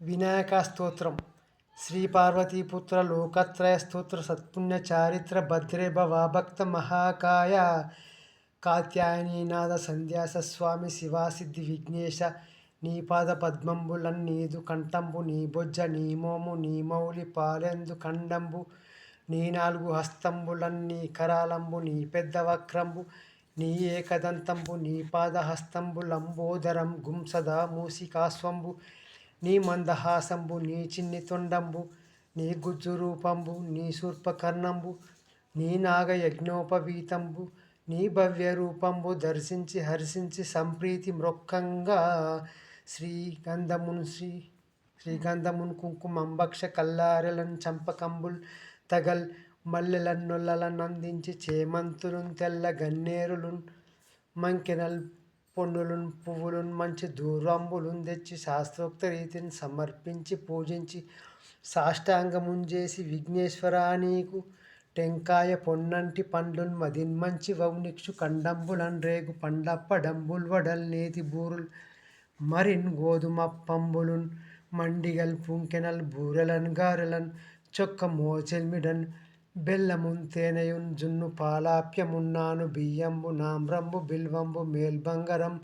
వినాయక స్తోత్రం. శ్రీ పార్వతీపుత్ర లోకత్రయ స్తోత్ర సత్పుణ్య చారిత్ర భద్రే భవాభక్త మహాకాయ కాత్యాయనీనాథ సంధ్యాస స్వామి శివాసిద్ధి విఘ్నేశ నీ పాద పద్మంబులన్ నీదు కంఠంబు నీ బొజ్జ నీ మోము నీ మౌలి పాలెందు ఖండంబు నీ నాలుగు హస్తంబులన్ నీ కరాలంబు నీ పెద్ద వక్రంబు నీ ఏకదంతంబు నీ పాదహస్తంబు లంబోదరం గుంసదా మూసికాస్వంబు నీ మందహాసంబు నీ చిన్ని తొండంబు నీ గుజ్జు రూపంబు నీ శూర్పకర్ణంబు నీ నాగయజ్ఞోపవీతంబు నీ భవ్య రూపంబు దర్శించి హర్షించి సంప్రీతి మ్రొక్కంగా శ్రీగంధమున్ కుంకుమంబక్ష కల్లారెలన్ చంపకంబుల్ తగల్ మల్లెలన్నొల్లలను అందించి చేమంతులున్ తెల్ల గన్నేరులున్ మంకెనల్ పొన్నులున్ పువ్వులున్ మంచి దూర్వంబులున్ తెచ్చి శాస్త్రోక్త రీతిని సమర్పించి పూజించి సాష్టాంగముంజేసి విఘ్నేశ్వరా నీకు టెంకాయ పొన్నంటి పండ్లున్ మదిన్ మంచి వౌనిక్షు కండంబులన్ రేగు పండ్లప్పడంబుల్ వడల్ నేతి బూరుల్ మరిన్ గోధుమప్పంబులున్ మండిగల్ పుంకెనల్ బూరెలన్ గారెలన్ చొక్క మోచెల్మిడన్ బెల్లమున్ తేనెయున్ జున్ను పాలాప్యమున్నాను బియ్యంబు నామ్రంబు బిల్వంబు మేల్బంగరం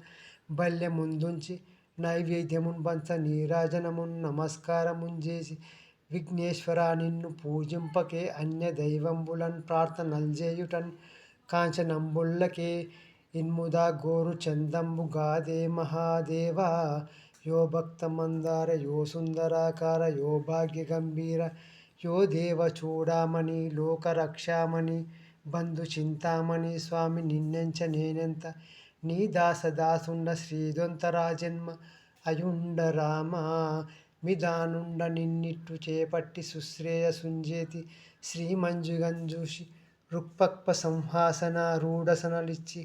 బల్య ముందుంచి నైవేద్యమున్ బంచ నీరాజనమున్ నమస్కారముంజేసి విఘ్నేశ్వర నిన్ను పూజింపకే అన్య దైవంబులన్ ప్రార్థనల్జేయుటన్ కాంచనంబుల్లకే ఇన్ముదా గోరు చందంబు గాదే మహాదేవా యో భక్త మందార యో సుందరాకార యో భాగ్య గంభీర యో దేవ చూడామణి లోకరక్షామణి బంధు చింతామణి స్వామి నిన్నెంచ నేనెంత నీ దాసదాసుండ శ్రీదొంతరాజన్మ అయుండ రామ మిదానుండ నిన్నిట్టు చేపట్టి సుశ్రేయసుంజేతి శ్రీమంజుగంజూషి రుక్పక్ప సంహాసన రూఢసనలిచ్చి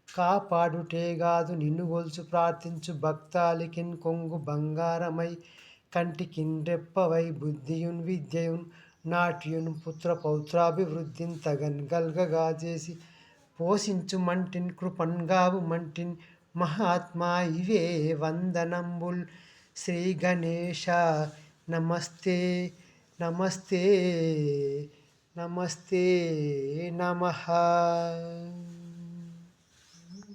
కాపాడుటేగాదు నిన్ను గొల్చు ప్రార్థించు భక్తాలికిన్ కొంగు బంగారమై కంటికిన్ రెప్పవై బుద్ధియున్ విద్యయున్ నాట్యున్ పుత్ర పౌత్రాభివృద్ధిన్ తగన్ గల్గగా చేసి పోషించు మంటిన్ కృపన్ గావు మంటిన్ మహాత్మా ఇవే వందనంబుల్ శ్రీ గణేశ నమస్తే నమస్తే నమస్తే నమః.